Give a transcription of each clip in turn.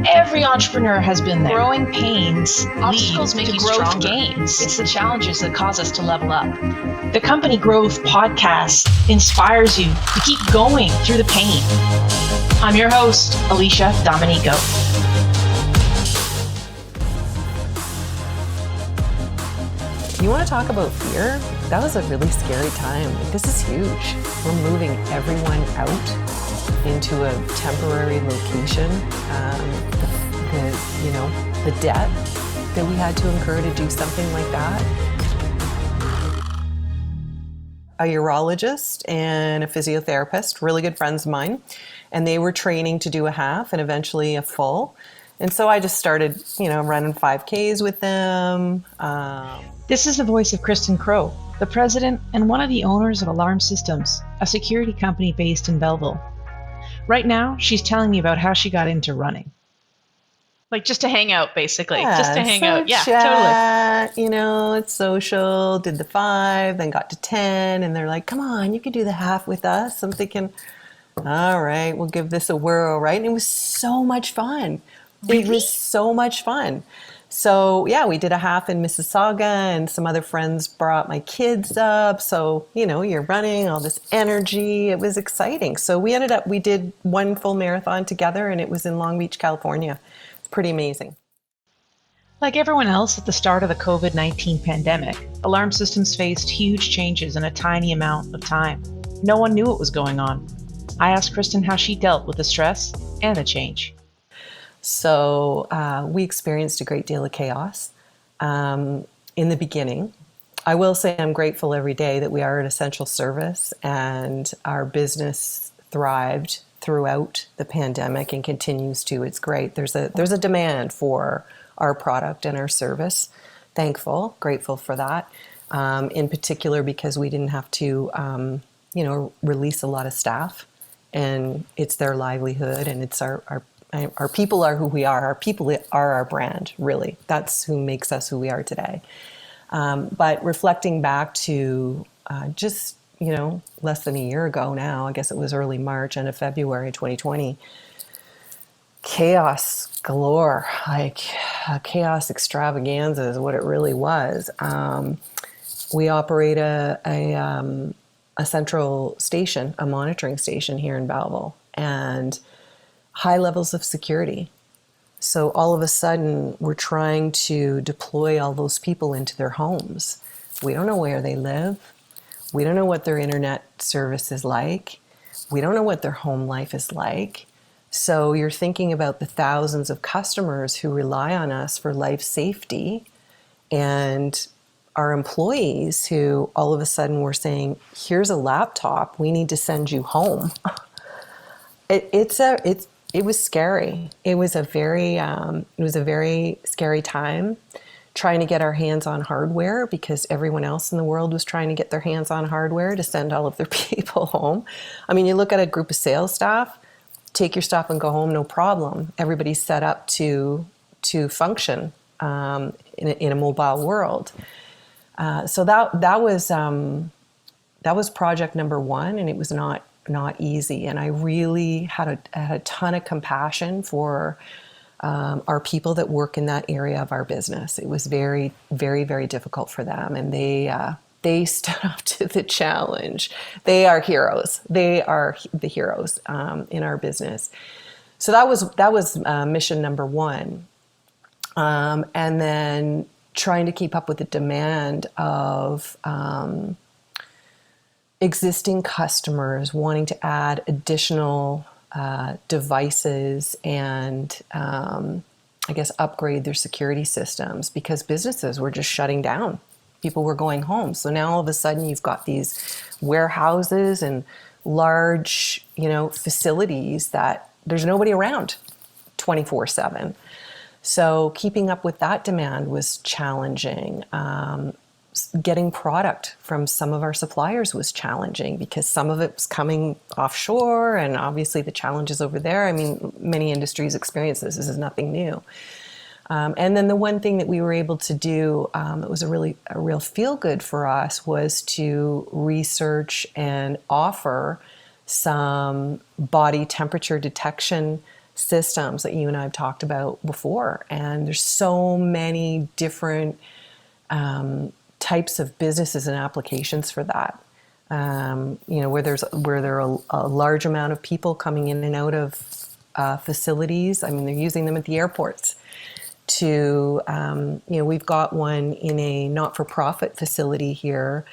Every entrepreneur has been there. Growing pains, obstacles make you growth gains. It's the challenges that cause us to level up. The Company Growth Podcast inspires you to keep going through the pain. I'm your host, Alicia Dominico. You want to talk about fear? That was a really scary time. This is huge. We're moving everyone out into a temporary location. The debt that we had to incur to do something like that. A urologist and a physiotherapist, really good friends of mine, and they were training to do a half and eventually a full. And so I just started, running 5Ks with them. This is the voice of Kristin Crowe, the president and one of the owners of Alarm Systems, a security company based in Belleville. Right now, she's telling me about how she got into running. Like just to hang out, basically. Yeah, just to hang out. Yeah, chat, totally. It's social, did the 5, then got to 10, and they're like, come on, you can do the half with us. I'm thinking, all right, we'll give this a whirl, right? And it was so much fun. Really? It was so much fun. So, yeah, we did a half in Mississauga, and some other friends brought my kids up. So, you're running, all this energy. It was exciting. So we did one full marathon together, and it was in Long Beach, California. It's pretty amazing. Like everyone else at the start of the COVID-19 pandemic, Alarm Systems faced huge changes in a tiny amount of time. No one knew what was going on. I asked Kristin how she dealt with the stress and the change. So we experienced a great deal of chaos in the beginning. I will say I'm grateful every day that we are an essential service and our business thrived throughout the pandemic and continues to. It's great. There's a demand for our product and our service. Grateful for that. In particular because we didn't have to, release a lot of staff, and it's their livelihood, and it's our people are who we are. Our people are our brand, really. That's who makes us who we are today. But reflecting back to just less than a year ago now, I guess it was early March, end of February 2020, chaos galore, like chaos extravaganza is what it really was. We operate a central station, a monitoring station here in Belleville, and high levels of security. So all of a sudden, we're trying to deploy all those people into their homes. We don't know where they live. We don't know what their internet service is like. We don't know what their home life is like. So you're thinking about the thousands of customers who rely on us for life safety, and our employees who all of a sudden were saying, here's a laptop, we need to send you home. It was scary. It was a very scary time trying to get our hands on hardware because everyone else in the world was trying to get their hands on hardware to send all of their people home. I mean, you look at a group of sales staff, take your stuff and go home, no problem. Everybody's set up to function in a mobile world. So that was project number one, and it was not easy. And I really had a ton of compassion for our people that work in that area of our business. It was very, very, very difficult for them, and they stood up to the challenge. They are heroes. They are the heroes in our business. So that was mission number one, and then trying to keep up with the demand of existing customers wanting to add additional devices and upgrade their security systems because businesses were just shutting down. People were going home. So now all of a sudden you've got these warehouses and large, facilities that there's nobody around 24/7. So keeping up with that demand was challenging. Getting product from some of our suppliers was challenging because some of it was coming offshore, and obviously the challenges over there. I mean, many industries experience this. This is nothing new. And then the one thing that we were able to do, it was a real feel good for us, was to research and offer some body temperature detection systems that you and I have talked about before. And there's so many different types of businesses and applications for that. Where there are a large amount of people coming in and out of facilities. I mean, they're using them at the airports. We've got one in a not-for-profit facility here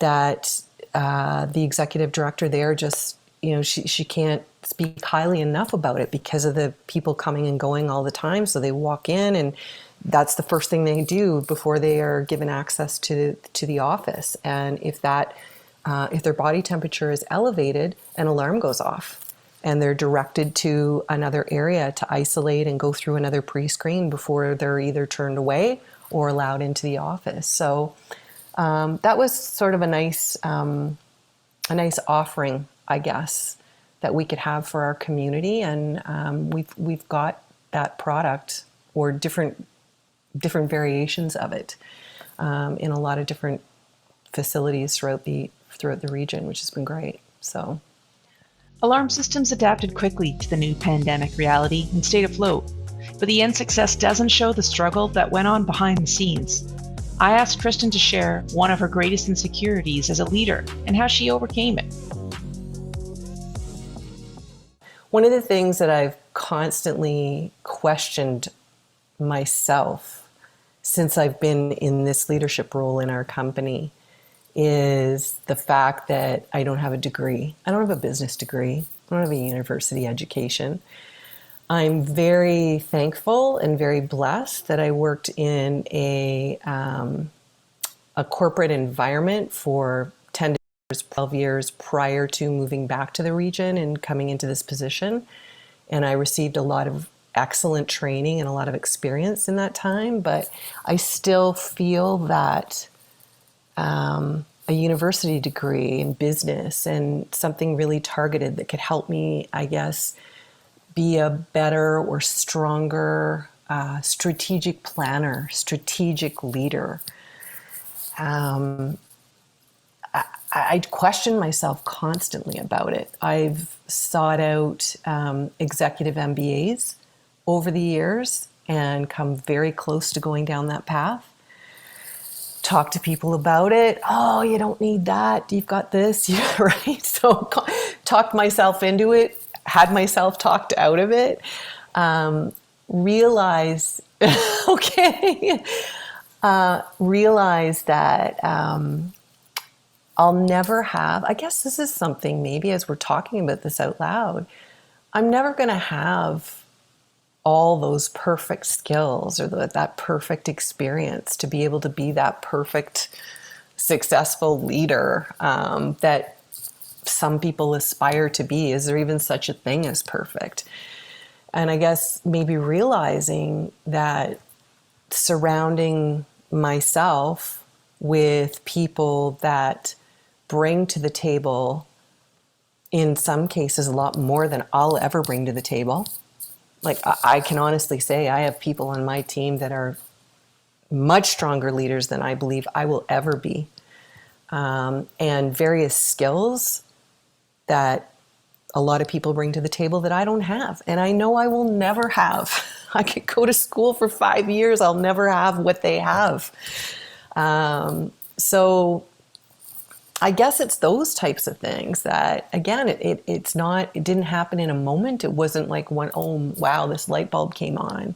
that the executive director there just, she can't speak highly enough about it because of the people coming and going all the time. So they walk in, and that's the first thing they do before they are given access to the office. And if their body temperature is elevated, an alarm goes off, and they're directed to another area to isolate and go through another pre-screen before they're either turned away or allowed into the office. So that was sort of a nice offering, I guess, that we could have for our community, and we've got that product or different variations of it in a lot of different facilities throughout the region, which has been great. So, Alarm Systems adapted quickly to the new pandemic reality and stayed afloat, but the end success doesn't show the struggle that went on behind the scenes. I asked Kristin to share one of her greatest insecurities as a leader and how she overcame it. One of the things that I've constantly questioned myself since I've been in this leadership role in our company is the fact that I don't have a degree. I don't have a business degree. I don't have a university education. I'm very thankful and very blessed that I worked in a corporate environment for 10 years, 12 years prior to moving back to the region and coming into this position. And I received a lot of excellent training and a lot of experience in that time, but I still feel that a university degree in business and something really targeted that could help me, I guess, be a better or stronger strategic planner, strategic leader. I question myself constantly about it. I've sought out executive MBAs over the years and come very close to going down that path. Talk to people about it. Oh, you don't need that. You've got this, right? So talked myself into it, had myself talked out of it. Realize that I'll never have, I guess this is something maybe as we're talking about this out loud, I'm never going to have all those perfect skills or that perfect experience to be able to be that perfect, successful leader that some people aspire to be. Is there even such a thing as perfect? And I guess maybe realizing that surrounding myself with people that bring to the table, in some cases, a lot more than I'll ever bring to the table. Like, I can honestly say I have people on my team that are much stronger leaders than I believe I will ever be. And various skills that a lot of people bring to the table that I don't have. And I know I will never have. I could go to school for 5 years. I'll never have what they have. So I guess it's those types of things that, again, it didn't happen in a moment. It wasn't like oh, wow, this light bulb came on.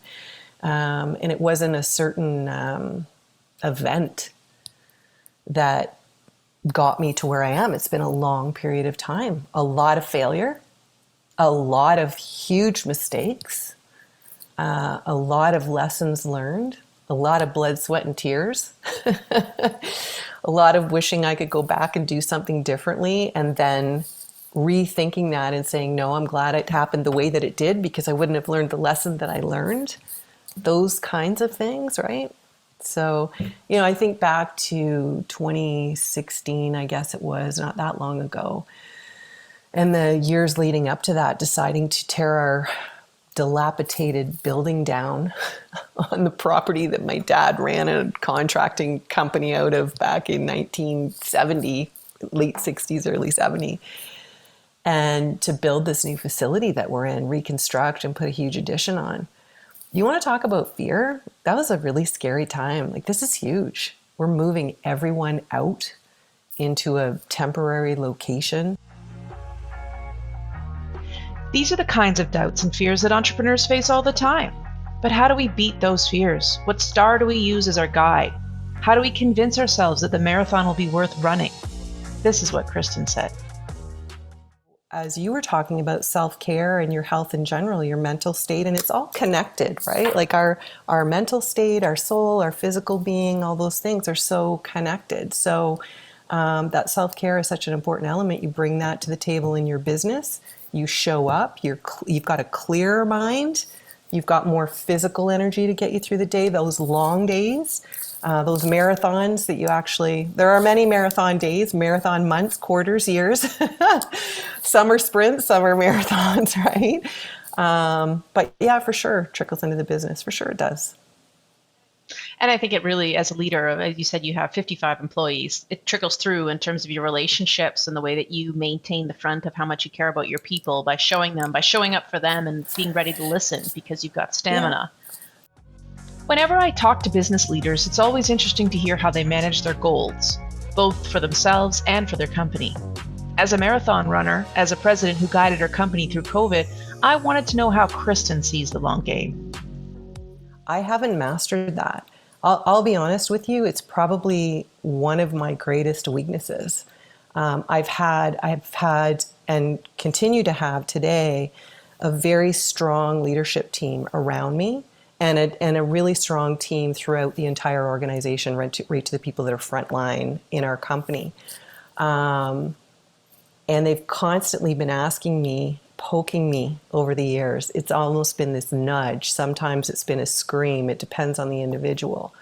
And it wasn't a certain event that got me to where I am. It's been a long period of time, a lot of failure, a lot of huge mistakes, a lot of lessons learned, a lot of blood, sweat, and tears, a lot of wishing I could go back and do something differently, and then rethinking that and saying, no, I'm glad it happened the way that it did because I wouldn't have learned the lesson that I learned. Those kinds of things, right? So, I think back to 2016, I guess it was, not that long ago, and the years leading up to that, deciding to tear our dilapidated building down on the property that my dad ran a contracting company out of back in 1970, late 60s, early 70. and to build this new facility that we're in, reconstruct and put a huge addition on. You want to talk about fear? That was a really scary time. Like, this is huge. We're moving everyone out into a temporary location. These are the kinds of doubts and fears that entrepreneurs face all the time. But how do we beat those fears? What star do we use as our guide? How do we convince ourselves that the marathon will be worth running? This is what Kristin said. As you were talking about self-care and your health in general, your mental state, and it's all connected, right? Like our mental state, our soul, our physical being, all those things are so connected. So that self-care is such an important element. You bring that to the table in your business. You show up. You've got a clearer mind. You've got more physical energy to get you through the day. Those long days, those marathons that you actually, there are many marathon days, marathon months, quarters, years. Some are sprints, some are marathons, right? But yeah, for sure, trickles into the business. For sure it does. And I think it really, as a leader, as you said, you have 55 employees. It trickles through in terms of your relationships and the way that you maintain the front of how much you care about your people by showing up for them and being ready to listen because you've got stamina. Yeah. Whenever I talk to business leaders, it's always interesting to hear how they manage their goals, both for themselves and for their company. As a marathon runner, as a president who guided her company through COVID, I wanted to know how Kristin sees the long game. I haven't mastered that. I'll be honest with you, it's probably one of my greatest weaknesses. I've had and continue to have today a very strong leadership team around me and a really strong team throughout the entire organization, right to the people that are frontline in our company. And they've constantly been asking me, poking me over the years. It's almost been this nudge. Sometimes it's been a scream. It depends on the individual.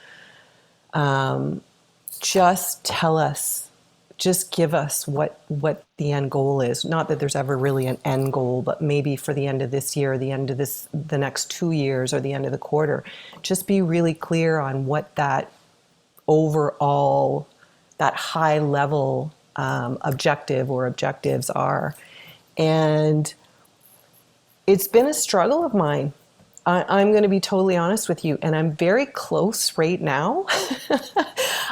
Just tell us, just give us what the end goal is. Not that there's ever really an end goal, but maybe for the end of this year, or the end of the next 2 years, or the end of the quarter. Just be really clear on what that overall, that high level objective or objectives are. And it's been a struggle of mine. I'm going to be totally honest with you, and I'm very close right now.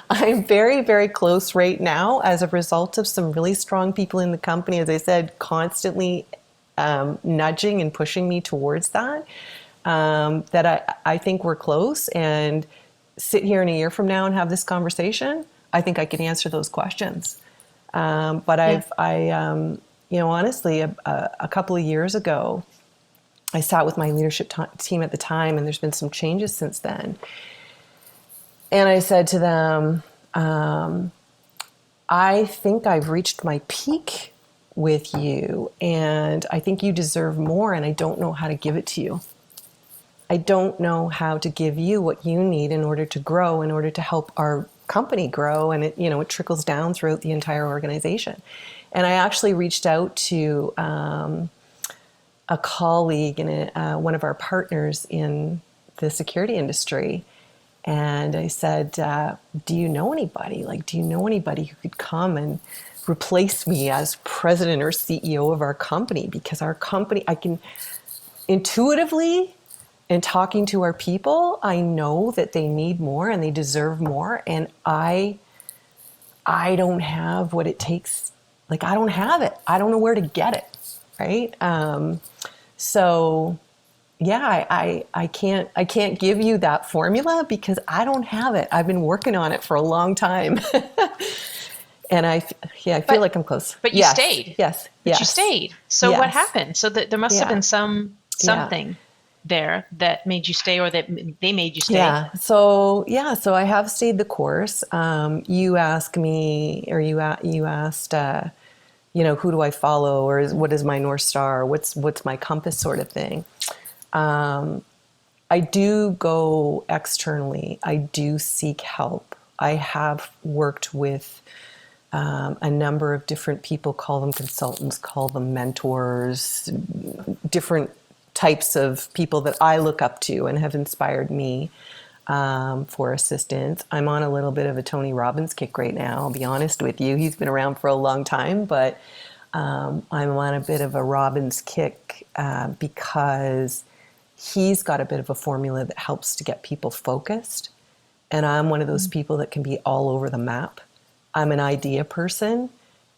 I'm very, very close right now as a result of some really strong people in the company, as I said, constantly nudging and pushing me towards that, that I think we're close, and sit here in a year from now and have this conversation. I think I can answer those questions. But honestly, a couple of years ago, I sat with my leadership team at the time, and there's been some changes since then. And I said to them, I think I've reached my peak with you, and I think you deserve more, and I don't know how to give it to you. I don't know how to give you what you need in order to grow, in order to help our company grow, and it trickles down throughout the entire organization. And I actually reached out to a colleague and one of our partners in the security industry, and I said, do you know anybody? Do you know anybody who could come and replace me as president or CEO of our company? Because our company, I can intuitively, in talking to our people, I know that they need more and they deserve more, and I don't have what it takes. I don't have it. I don't know where to get it, right? So yeah, I can't give you that formula because I don't have it. I've been working on it for a long time. And I feel like I'm close. But you stayed. Yes. But you stayed. So what happened? So there must have been something there that made you stay, or that they made you stay. Yeah. So I have stayed the course. You asked me, or you asked, who do I follow, or what is my North Star? What's my compass, sort of thing. I do go externally. I do seek help. I have worked with a number of different people, call them consultants, call them mentors, different types of people that I look up to and have inspired me for assistance. I'm on a little bit of a Tony Robbins kick right now, I'll be honest with you. He's been around for a long time, but I'm on a bit of a Robbins kick because he's got a bit of a formula that helps to get people focused. And I'm one of those people that can be all over the map. I'm an idea person,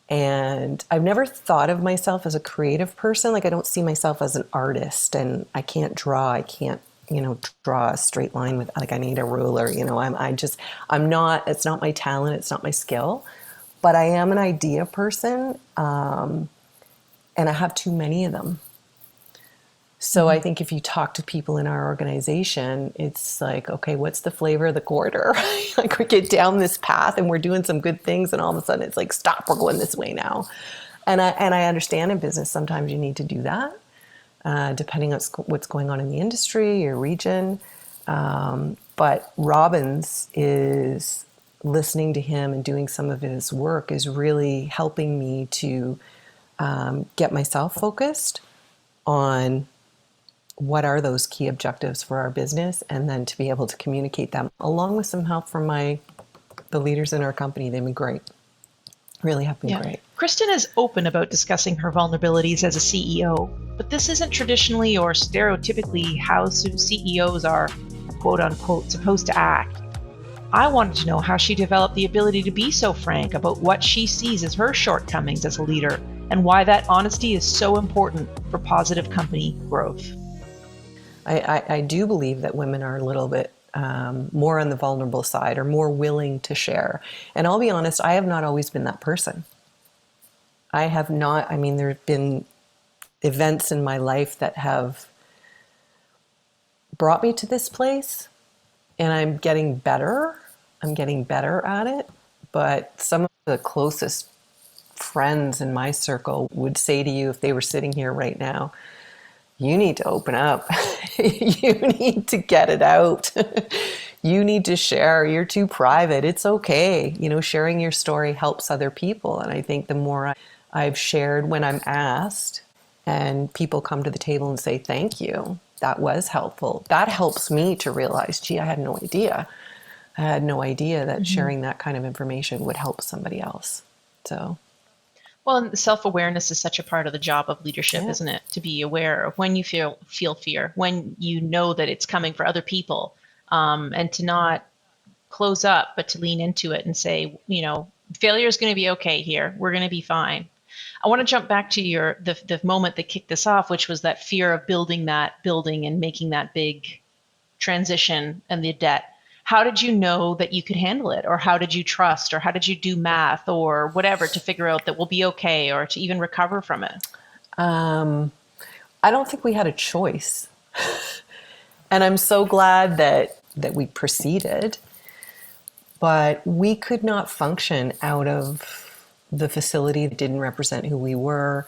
and I've never thought of myself as a creative person. Like, I don't see myself as an artist, and I can't draw. I can't, draw a straight line with, like, I need a ruler. I'm not, it's not my talent. It's not my skill, but I am an idea person. And I have too many of them. So I think if you talk to people in our organization, it's like, okay, what's the flavor of the quarter? Like, we get down this path and we're doing some good things, and all of a sudden it's like, stop, we're going this way now. And I understand in business sometimes you need to do that, depending on what's going on in the industry, your region. But Robbins is, listening to him and doing some of his work is really helping me to get myself focused on what are those key objectives for our business, and then to be able to communicate them, along with some help from the leaders in our company. They've been great. Really have been great. Kristin is open about discussing her vulnerabilities as a CEO, but this isn't traditionally or stereotypically how CEOs are, quote unquote, supposed to act. I wanted to know how she developed the ability to be so frank about what she sees as her shortcomings as a leader, and why that honesty is so important for positive company growth. I do believe that women are a little bit more on the vulnerable side, or more willing to share. And I'll be honest, I have not always been that person. I have not. I mean, there have been events in my life that have brought me to this place, and I'm getting better. I'm getting better at it. But some of the closest friends in my circle would say to you, if they were sitting here right now, you need to open up. You need to get it out. You need to share. You're too private. It's okay. Sharing your story helps other people. And I think the more I've shared when I'm asked, and people come to the table and say, thank you, that was helpful. That helps me to realize, gee, I had no idea. I had no idea that sharing that kind of information would help somebody else. So. Well, and self-awareness is such a part of the job of leadership, isn't it? To be aware of when you feel fear, when you know that it's coming for other people, and to not close up, but to lean into it and say, failure is going to be okay here. We're going to be fine. I want to jump back to the moment that kicked this off, which was that fear of building that building and making that big transition and the debt. How did you know that you could handle it? Or how did you trust? Or how did you do math or whatever to figure out that we'll be okay, or to even recover from it? I don't think we had a choice. And I'm so glad that we proceeded. But we could not function out of the facility that didn't represent who we were.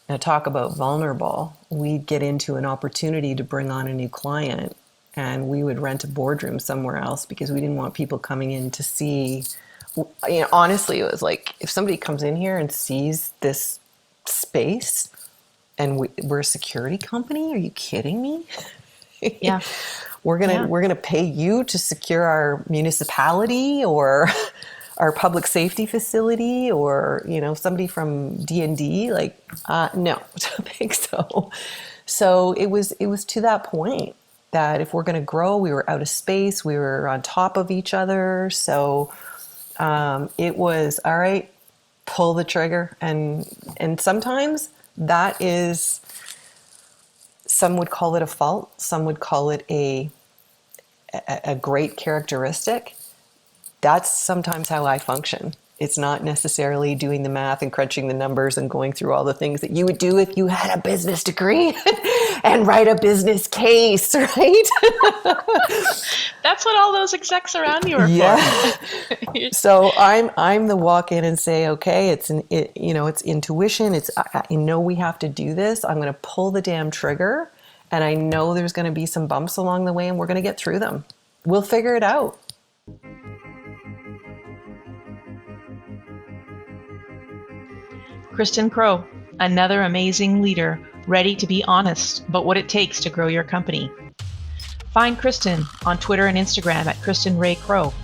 Now, talk about vulnerable. We'd get into an opportunity to bring on a new client, and we would rent a boardroom somewhere else because we didn't want people coming in to see. Honestly, it was like, if somebody comes in here and sees this space and we're a security company, are you kidding me? Yeah. We're gonna pay you to secure our municipality or our public safety facility, or somebody from D&D. No, I don't think so. So it was to that point that if we're going to grow, we were out of space, we were on top of each other. So it was, all right, pull the trigger. And sometimes that is, some would call it a fault, some would call it a great characteristic. That's sometimes how I function. It's not necessarily doing the math and crunching the numbers and going through all the things that you would do if you had a business degree and write a business case, right? That's what all those execs around you are for. So I'm the walk in and say, okay, it's intuition. I know we have to do this. I'm going to pull the damn trigger, and I know there's going to be some bumps along the way, and we're going to get through them. We'll figure it out. Kristin Crowe, another amazing leader, ready to be honest about what it takes to grow your company. Find Kristin on Twitter and Instagram at Kristin Ray Crowe.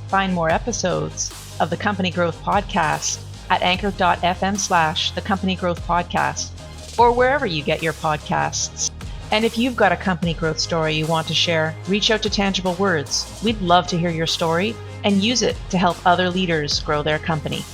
Find more episodes of the Company Growth Podcast at anchor.fm/the Company Growth Podcast, or wherever you get your podcasts. And if you've got a company growth story you want to share, reach out to Tangible Words. We'd love to hear your story and use it to help other leaders grow their company.